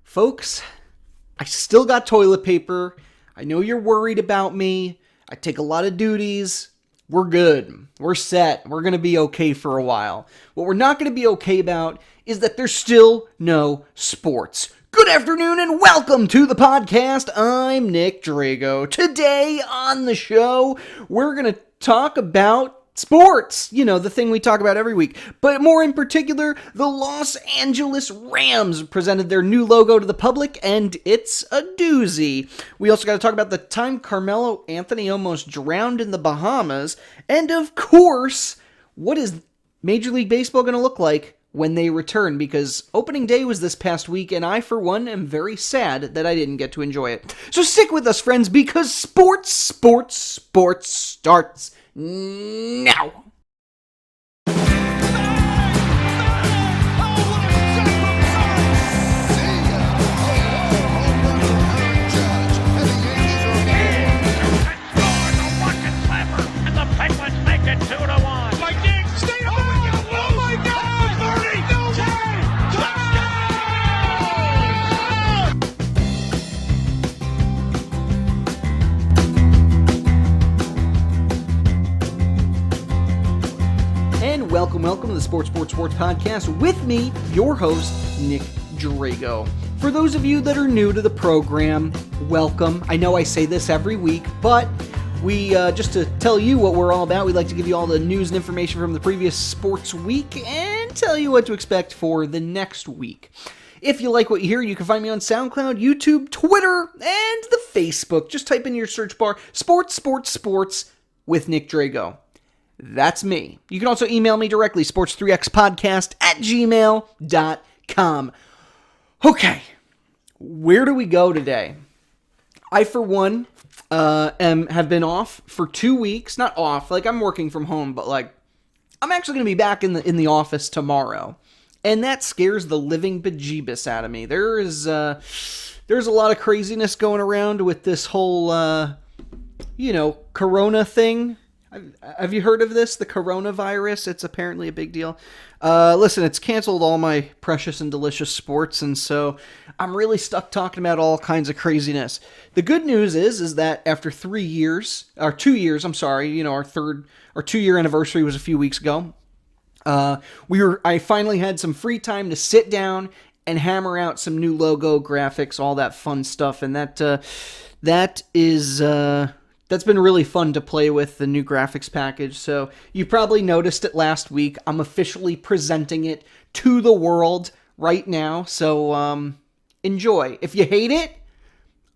Folks, I still got toilet paper. I know you're worried about me. I take a lot of duties. We're good. We're set. We're going to be okay for a while. What we're not going to be okay about is that there's still no sports. Good afternoon and welcome to the podcast. I'm Nick Drago. Today on the show, we're going to talk about sports, the thing we talk about every week. But more in particular, the Los Angeles Rams presented their new logo to the public, and it's a doozy. We also got to talk about the time Carmelo Anthony almost drowned in the Bahamas. And of course, what is Major League Baseball going to look like when they return? Because opening day was this past week, and I, for one, am very sad that I didn't get to enjoy it. So stick with us, friends, because sports starts now. Welcome to the Sports Podcast with me, your host, Nick Drago. For those of you that are new to the program, welcome. I know I say this every week, but we, just to tell you what we're all about, we like to give you all the news and information from the previous sports week and tell you what to expect for the next week. If you like what you hear, you can find me on Soundcloud, YouTube, Twitter, and the Facebook. Just type in your search bar, Sports with Nick Drago. That's me. You can also email me directly, sports3xpodcast@gmail.com. Okay, where do we go today? I, for one, have been off for 2 weeks. Not off, like I'm working from home, but like I'm actually going to be back in the office tomorrow. And that scares the living bejeebus out of me. There's a lot of craziness going around with this whole, corona thing. Have you heard of this? The coronavirus? It's apparently a big deal. Listen, it's canceled all my precious and delicious sports, and so I'm really stuck talking about all kinds of craziness. The good news is that after 2 years, our 2-year anniversary was a few weeks ago. I finally had some free time to sit down and hammer out some new logo graphics, all that fun stuff, and that's been really fun to play with, the new graphics package. So you probably noticed it last week. I'm officially presenting it to the world right now. So enjoy. If you hate it,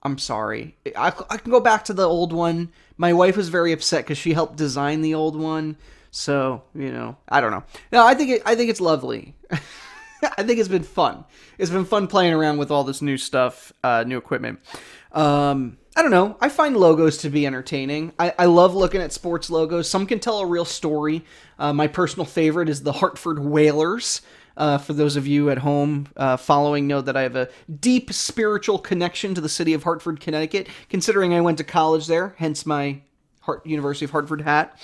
I'm sorry. I can go back to the old one. My wife was very upset because she helped design the old one. So, I don't know. No, I think it's lovely. I think it's been fun. It's been fun playing around with all this new stuff, new equipment. I don't know. I find logos to be entertaining. I love looking at sports logos. Some can tell a real story. My personal favorite is the Hartford Whalers. For those of you at home following, know that I have a deep spiritual connection to the city of Hartford, Connecticut, considering I went to college there, hence my University of Hartford hat.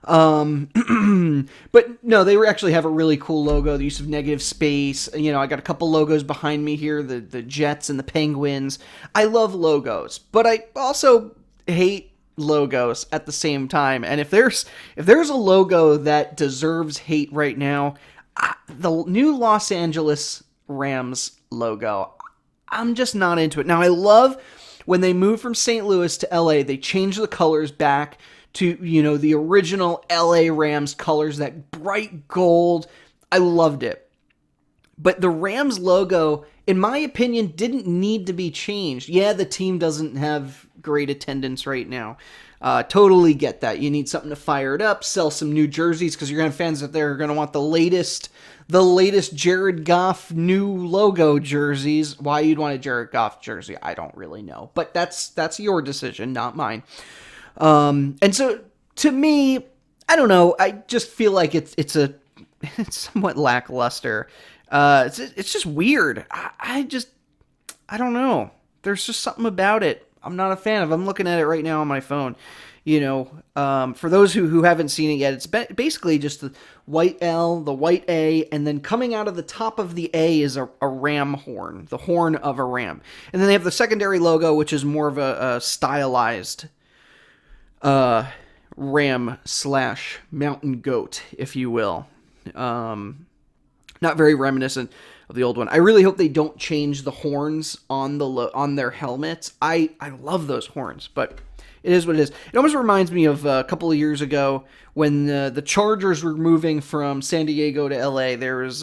But no, they actually have a really cool logo, the use of negative space. I got a couple logos behind me here, the Jets and the Penguins. I love logos, but I also hate logos at the same time. And if there's a logo that deserves hate right now, the new Los Angeles Rams logo, I'm just not into it. Now, I love when they moved from St. Louis to LA, they changed the colors back to, the original LA Rams colors, that bright gold. I loved it. But the Rams logo, in my opinion, didn't need to be changed. Yeah, the team doesn't have great attendance right now. Totally get that. You need something to fire it up, sell some new jerseys, because you're going to have fans out there who are going to want the latest Jared Goff new logo jerseys. Why you'd want a Jared Goff jersey, I don't really know. But that's your decision, not mine. And so to me, I don't know. I just feel like it's somewhat lackluster. It's just weird. I don't know. There's just something about it I'm not a fan of. I'm looking at it right now on my phone. For those who haven't seen it yet, it's basically just the white L, the white A, and then coming out of the top of the A is a ram horn, the horn of a ram. And then they have the secondary logo, which is more of a stylized ram / mountain goat, if you will. Not very reminiscent of the old one. I really hope they don't change the horns on on their helmets. I love those horns, but it is what it is. It almost reminds me of a couple of years ago when the Chargers were moving from San Diego to LA. There was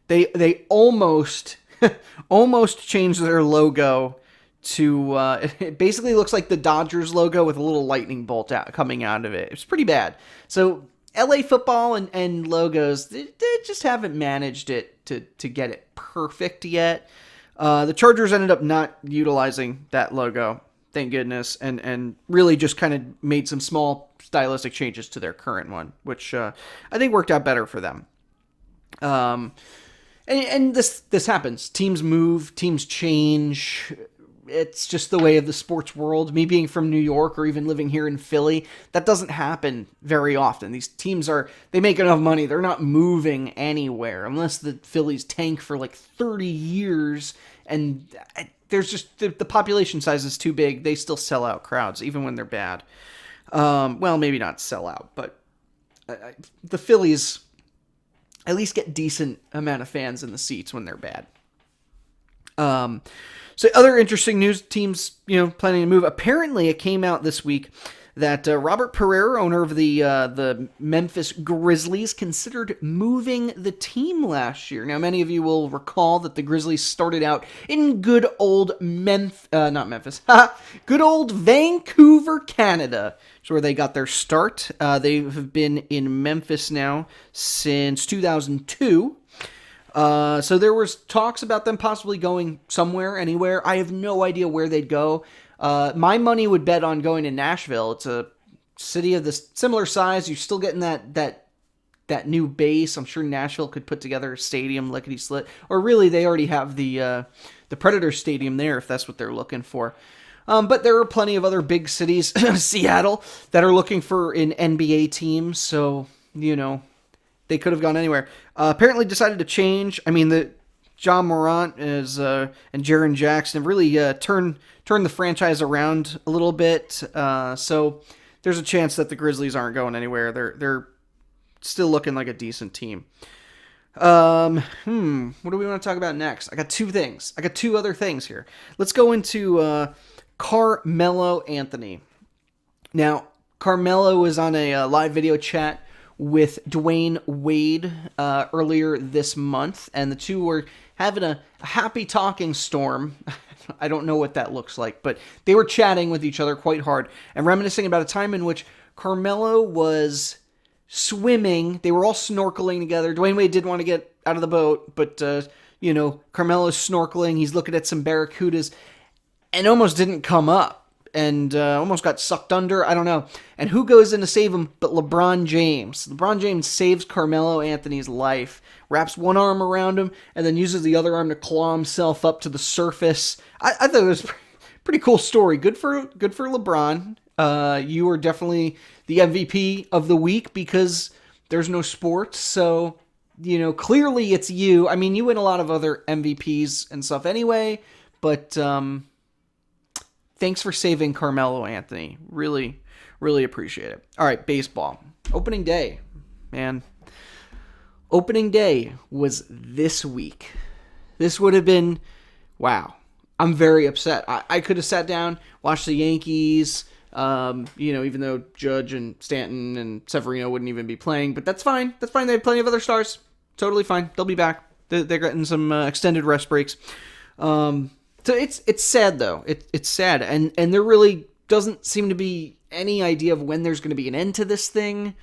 they almost almost changed their logo to it basically looks like the Dodgers logo with a little lightning bolt coming out of it. It's pretty bad. So LA football and logos, they just haven't managed it to get it perfect yet. The Chargers ended up not utilizing that logo, thank goodness, and really just kind of made some small stylistic changes to their current one, which I think worked out better for them. And this happens. Teams move, teams change. It's just the way of the sports world. Me being from New York or even living here in Philly, that doesn't happen very often. These teams they make enough money. They're not moving anywhere unless the Phillies tank for like 30 years and there's just the population size is too big. They still sell out crowds even when they're bad. Well, maybe not sell out, but the Phillies at least get decent amount of fans in the seats when they're bad. So other interesting news, teams, planning to move. Apparently, it came out this week that Robert Pereira, owner of the Memphis Grizzlies, considered moving the team last year. Now, many of you will recall that the Grizzlies started out in good old good old Vancouver, Canada. It's where they got their start. They have been in Memphis now since 2002. So there was talks about them possibly going somewhere, anywhere. I have no idea where they'd go. My money would bet on going to Nashville. It's a city of this similar size. You're still getting that new base. I'm sure Nashville could put together a stadium, lickety split. Or really, they already have the Predator Stadium there, if that's what they're looking for. But there are plenty of other big cities, Seattle, that are looking for an NBA team. So, they could have gone anywhere. Apparently decided to change. I mean, the Ja Morant and Jaren Jackson have really turned the franchise around a little bit. So there's a chance that the Grizzlies aren't going anywhere. They're still looking like a decent team. What do we want to talk about next? I got two things. I got two other things here. Let's go into Carmelo Anthony. Now, Carmelo was on a live video chat with Dwayne Wade earlier this month, and the two were having a happy talking storm. I don't know what that looks like, but they were chatting with each other quite hard and reminiscing about a time in which Carmelo was swimming. They were all snorkeling together. Dwayne Wade didn't want to get out of the boat, but, Carmelo's snorkeling. He's looking at some barracudas and almost didn't come up. And almost got sucked under. I don't know. And who goes in to save him but LeBron James? LeBron James saves Carmelo Anthony's life, wraps one arm around him, and then uses the other arm to claw himself up to the surface. I thought it was a pretty cool story. Good for LeBron. You were definitely the MVP of the week because there's no sports. So, clearly it's you. I mean, you win a lot of other MVPs and stuff anyway, but thanks for saving Carmelo Anthony. Really, really appreciate it. All right, baseball. Opening day. Man. Opening day was this week. This would have been, wow. I'm very upset. I could have sat down, watched the Yankees, even though Judge and Stanton and Severino wouldn't even be playing. But that's fine. That's fine. They have plenty of other stars. Totally fine. They'll be back. They're getting some extended rest breaks. So it's sad though. It's sad, and there really doesn't seem to be any idea of when there's going to be an end to this thing.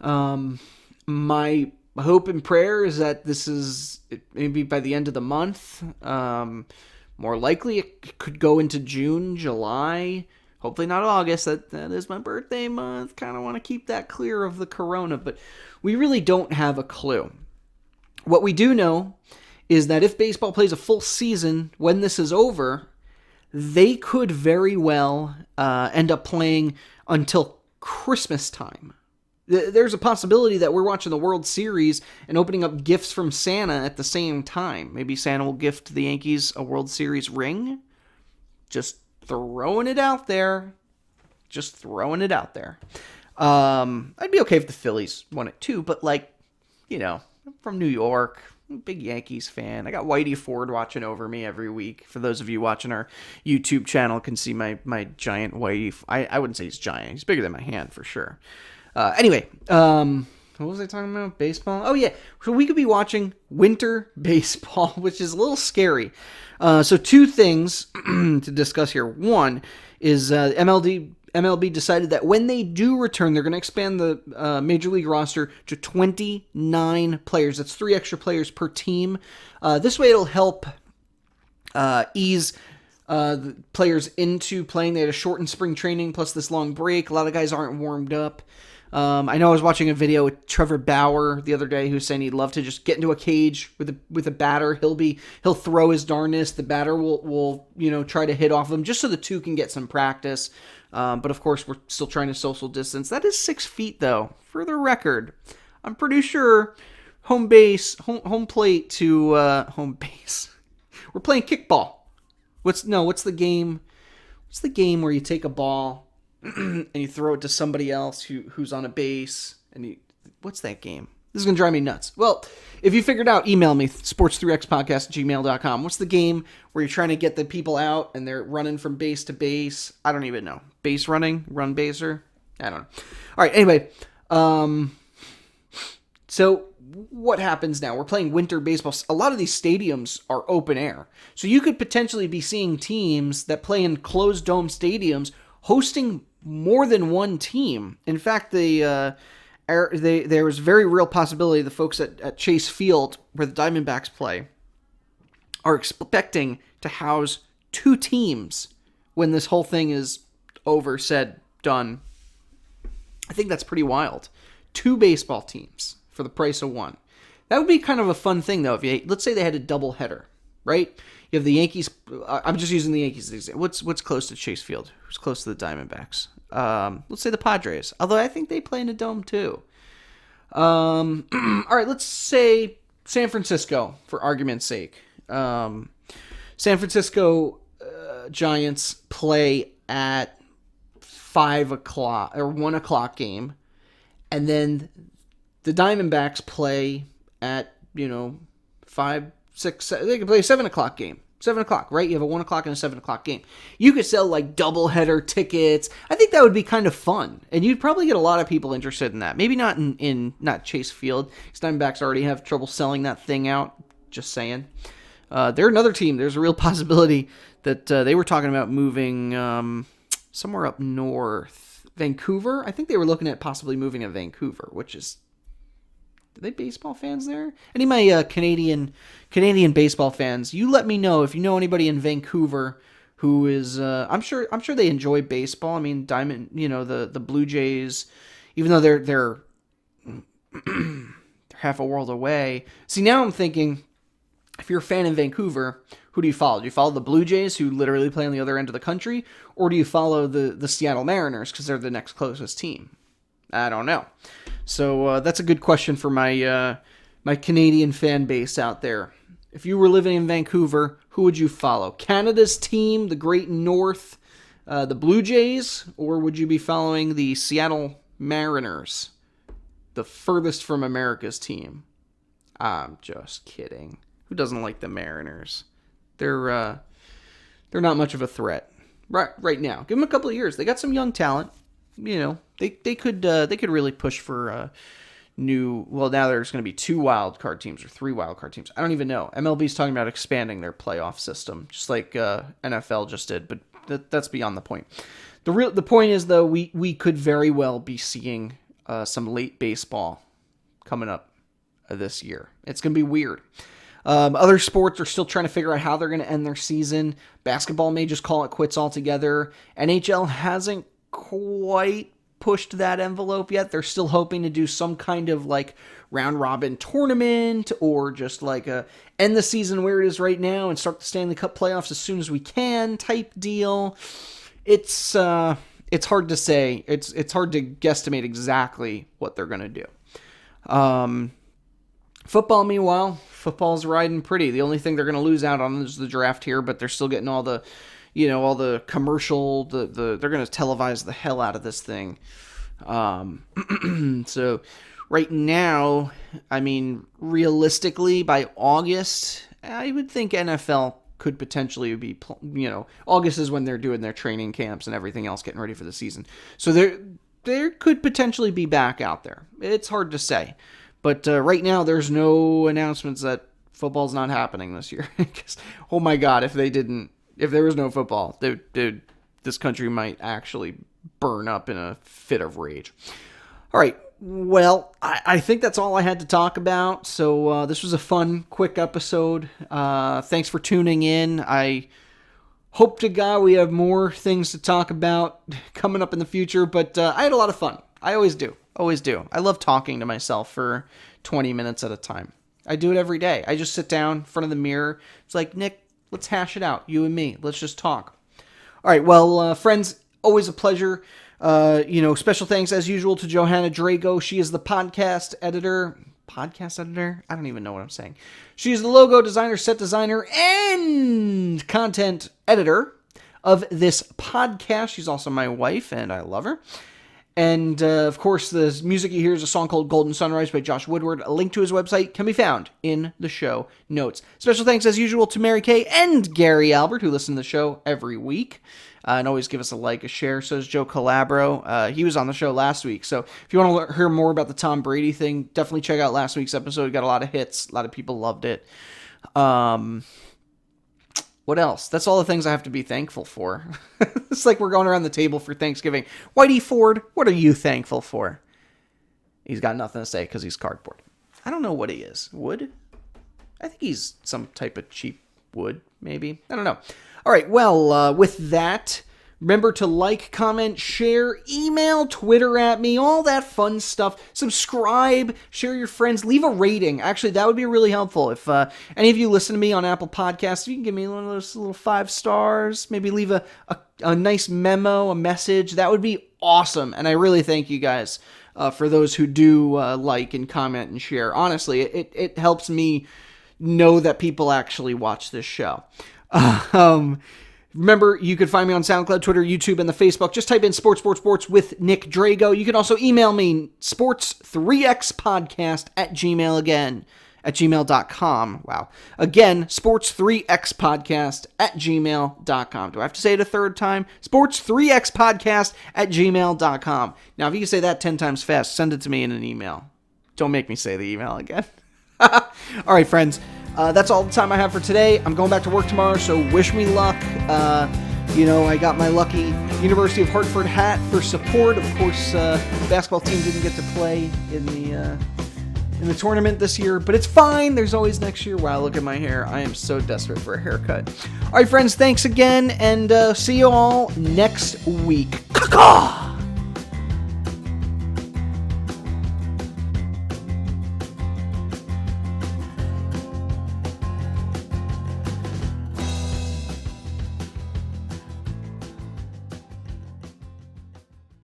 My hope and prayer is that this is maybe by the end of the month. More likely, it could go into June, July. Hopefully not August. That is my birthday month. Kind of want to keep that clear of the corona, but we really don't have a clue. What we do know is that if baseball plays a full season when this is over, they could very well end up playing until Christmas time. There's a possibility that we're watching the World Series and opening up gifts from Santa at the same time. Maybe Santa will gift the Yankees a World Series ring. Just throwing it out there. I'd be okay if the Phillies won it too, but I'm from New York, I'm a big Yankees fan. I got Whitey Ford watching over me every week. For those of you watching our YouTube channel can see my giant Whitey. I wouldn't say he's giant. He's bigger than my hand for sure. Anyway, what was I talking about? Baseball? Oh, yeah. So we could be watching winter baseball, which is a little scary. So two things to discuss here. One is MLB decided that when they do return, they're going to expand the Major League roster to 29 players. That's 3 extra players per team. This way it'll help ease the players into playing. They had a shortened spring training plus this long break. A lot of guys aren't warmed up. I know I was watching a video with Trevor Bauer the other day who's saying he'd love to just get into a cage with a batter. He'll throw his darnest. The batter will try to hit off him just so the two can get some practice. But of course we're still trying to social distance. That is 6 feet though. For the record, I'm pretty sure home plate to home base. We're playing kickball. What's the game? What's the game where you take a ball and you throw it to somebody else who's on a base? What's that game? This is going to drive me nuts. Well, if you figured out, email me, sports3xpodcast@gmail.com. What's the game where you're trying to get the people out and they're running from base to base? I don't even know. Base running? Run baser? I don't know. All right, anyway. So what happens now? We're playing winter baseball. A lot of these stadiums are open air. So you could potentially be seeing teams that play in closed dome stadiums hosting more than one team. In fact, there was very real possibility the folks at Chase Field, where the Diamondbacks play, are expecting to house 2 teams when this whole thing is over, said, done. I think that's pretty wild. 2 baseball teams for the price of 1. That would be kind of a fun thing, though. Let's say they had a doubleheader, right? You have the Yankees. I'm just using the Yankees as an example. What's close to Chase Field? Who's close to the Diamondbacks? Let's say the Padres. Although I think they play in a dome too. All right, let's say San Francisco, for argument's sake. San Francisco Giants play at 5 o'clock or 1 o'clock game, and then the Diamondbacks play at 5, 6, 7, they can play a 7 o'clock game. 7 o'clock, right? You have a 1 o'clock and a 7 o'clock game. You could sell doubleheader tickets. I think that would be kind of fun. And you'd probably get a lot of people interested in that. Maybe not not Chase Field. Diamondbacks already have trouble selling that thing out. Just saying. They're another team. There's a real possibility that they were talking about moving somewhere up north. Vancouver? I think they were looking at possibly moving to Vancouver, which is... Are they baseball fans there? Any of my Canadian baseball fans, you let me know if you know anybody in Vancouver who is. I'm sure they enjoy baseball. I mean, the Blue Jays, even though they're half a world away. See, now I'm thinking, if you're a fan in Vancouver, who do you follow? Do you follow the Blue Jays, who literally play on the other end of the country, or do you follow the Seattle Mariners because they're the next closest team? I don't know. So that's a good question for my Canadian fan base out there. If you were living in Vancouver, who would you follow? Canada's team, the Great North, the Blue Jays, or would you be following the Seattle Mariners, the furthest from America's team? I'm just kidding. Who doesn't like the Mariners? They're not much of a threat right now. Give them a couple of years. They got some young talent. They could really push for new. Well, now there's going to be 2 wild card teams or 3 wild card teams. I don't even know. MLB's talking about expanding their playoff system, just like NFL just did. But that's beyond the point. The point is, though, we could very well be seeing some late baseball coming up this year. It's going to be weird. Other sports are still trying to figure out how they're going to end their season. Basketball may just call it quits altogether. NHL hasn't quite pushed that envelope yet. They're still hoping to do some kind of like round robin tournament or just like a end the season where it is right now and start the Stanley Cup playoffs as soon as we can type deal. It's hard to say. It's hard to guesstimate exactly what they're going to do. Football, meanwhile, football's riding pretty. The only thing they're going to lose out on is the draft here, but they're still getting all the, all the commercial, they're going to televise the hell out of this thing. So right now, I mean, realistically, by August, I would think NFL could potentially be, August is when they're doing their training camps and everything else, getting ready for the season. So there could potentially be back out there. It's hard to say. But right now, there's no announcements that football's not happening this year. Oh my God, if there was no football, this country might actually burn up in a fit of rage. All right. Well, I think that's all I had to talk about. So this was a fun, quick episode. Thanks for tuning in. I hope to God we have more things to talk about coming up in the future, but I had a lot of fun. I always do. Always do. I love talking to myself for 20 minutes at a time. I do it every day. I just sit down in front of the mirror. It's like, Nick, let's hash it out. You and me. Let's just talk. All right. Well, friends, always a pleasure. Special thanks as usual to Johanna Drago. She is the podcast editor. Podcast editor? I don't even know what I'm saying. She is the logo designer, set designer, and content editor of this podcast. She's also my wife, and I love her. And, of course, the music you hear is a song called Golden Sunrise by Josh Woodward. A link to his website can be found in the show notes. Special thanks, as usual, to Mary Kay and Gary Albert, who listen to the show every week. And always give us a like, a share. So is Joe Calabro. He was on the show last week. So if you want to hear more about the Tom Brady thing, definitely check out last week's episode. It got a lot of hits. A lot of people loved it. What else? That's all the things I have to be thankful for. It's like we're going around the table for Thanksgiving. Whitey Ford, what are you thankful for? He's got nothing to say because he's cardboard. I don't know what he is. Wood? I think he's some type of cheap wood, maybe. I don't know. All right, well, with that, remember to like, comment, share, email, Twitter at me, all that fun stuff. Subscribe, share your friends, leave a rating. Actually, that would be really helpful. If any of you listen to me on Apple Podcasts, you can give me one of those little 5 stars, maybe leave a nice memo, a message. That would be awesome. And I really thank you guys for those who do like and comment and share. Honestly, it helps me know that people actually watch this show. Remember, you can find me on SoundCloud, Twitter, YouTube, and the Facebook. Just type in Sports with Nick Drago. You can also email me, sports3xpodcast@gmail.com. Wow. Again, sports3xpodcast@gmail.com. Do I have to say it a third time? sports3xpodcast@gmail.com. Now, if you can say that 10 times fast, send it to me in an email. Don't make me say the email again. All right, friends. That's all the time I have for today. I'm going back to work tomorrow, so wish me luck. I got my lucky University of Hartford hat for support. Of course, the basketball team didn't get to play in the tournament this year, but it's fine. There's always next year. Wow, look at my hair. I am so desperate for a haircut. All right, friends, thanks again, and see you all next week. Caw-caw!